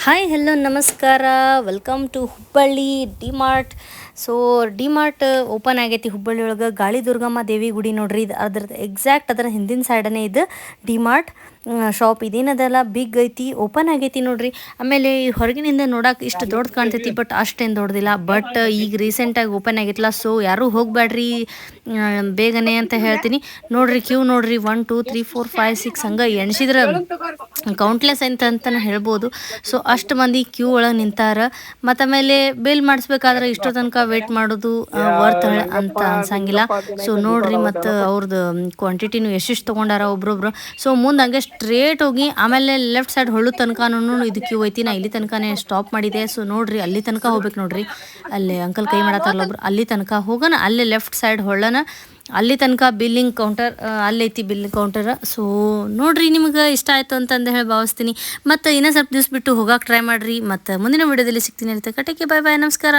Hi hello ನಮಸ್ಕಾರ. Welcome to Hubballi DMart. So DMart open ಆಗೈತಿ ಹುಬ್ಬಳ್ಳಿ ಒಳಗೆ. ಗಾಳಿ ದುರ್ಗಮ್ಮ ದೇವಿ ಗುಡಿ ನೋಡ್ರಿ, ಇದು ಅದ್ರದ್ದು ಎಕ್ಸಾಕ್ಟ್ ಅದರ ಹಿಂದಿನ ಸೈಡನೇ ಇದು ಡಿಮಾರ್ಟ್ ಶಾಪ್. ಇದೇನದಲ್ಲ ಬಿಗ್ ಐತಿ, ಓಪನ್ ಆಗೈತಿ ನೋಡ್ರಿ. ಆಮೇಲೆ ಈ ಹೊರಗಿನಿಂದ ನೋಡಕ್ಕೆ ಇಷ್ಟು ದೊಡ್ಡ ಕಾಣ್ತೈತಿ, ಬಟ್ ಅಷ್ಟೇನು ದೊಡ್ಡದಿಲ್ಲ. ಬಟ್ ಈಗ ರೀಸೆಂಟಾಗಿ ಓಪನ್ ಆಗೈತಿಲ್ಲ, ಸೊ ಯಾರೂ ಹೋಗಬೇಡ್ರಿ ಬೇಗನೆ ಅಂತ ಹೇಳ್ತೀನಿ. ನೋಡ್ರಿ ಕ್ಯೂ ನೋಡ್ರಿ, 1 2 3 4 5 6 ಹಂಗೆ ಎಣ್ಸಿದ್ರೆ ಕೌಂಟ್ಲೆಸ್ ಅಂತಲೇ ಹೇಳ್ಬೋದು. ಸೊ ಅಷ್ಟು ಮಂದಿ ಕ್ಯೂ ಒಳಗೆ ನಿಂತಾರ. ಮತ್ತು ಆಮೇಲೆ ಬಿಲ್ ಮಾಡಿಸ್ಬೇಕಾದ್ರೆ ಇಷ್ಟೋ ತನಕ ವೇಟ್ ಮಾಡೋದು ವರ್ತ್ ಅಂತ ಅನ್ಸಂಗಿಲ್ಲ. ಸೊ ನೋಡ್ರಿ, ಮತ್ತು ಅವ್ರದ್ದು ಕ್ವಾಂಟಿಟಿನೂ ಎಷ್ಟೆಷ್ಟು ತೊಗೊಂಡಾರ ಒಬ್ರೊಬ್ರು. ಸೊ ಮುಂದೆ ಹಂಗೆ ಸ್ಟ್ರೇಟ್ ಹೋಗಿ ಆಮೇಲೆ ಲೆಫ್ಟ್ ಸೈಡ್ ಹೊಳ್ಳು ತನಕನೂ ಇದು ಕ್ಯೂ ಐತಿ. ನಾ ಇಲ್ಲಿ ತನಕನೇ ಸ್ಟಾಪ್ ಮಾಡಿದೆ. ಸೊ ನೋಡ್ರಿ, ಅಲ್ಲಿ ತನಕ ಹೋಗ್ಬೇಕು ನೋಡ್ರಿ. ಅಲ್ಲಿ ಅಂಕಲ್ ಕೈ ಮಾಡತ್ತಾರಲ್ಲ ಒಬ್ರು, ಅಲ್ಲಿ ತನಕ ಹೋಗೋಣ. ಅಲ್ಲೇ ಲೆಫ್ಟ್ ಸೈಡ್ ಹೊಳ್ಳೋಣ, ಅಲ್ಲಿ ತನಕ ಬಿಲ್ಲಿಂಗ್ ಕೌಂಟರ್ ಅಲ್ಲೈತಿ ಬಿಲ್ಲಿಂಗ್ ಕೌಂಟರ್. ಸೊ ನೋಡ್ರಿ, ನಿಮ್ಗೆ ಇಷ್ಟ ಆಯಿತು ಅಂತಂದು ಹೇಳಿ ಭಾವಿಸ್ತೀನಿ. ಮತ್ತು ಇನ್ನೂ ಸ್ವಲ್ಪ ದಿವ್ಸ ಬಿಟ್ಟು ಹೋಗಕ್ಕೆ ಟ್ರೈ ಮಾಡಿರಿ. ಮತ್ತು ಮುಂದಿನ ವಿಡಿಯೋದಲ್ಲಿ ಸಿಗ್ತೀನಿ ಅಂತ. ಕಟಕ್ಕೆ ಬಾಯ್ ಬಾಯ್, ನಮಸ್ಕಾರ.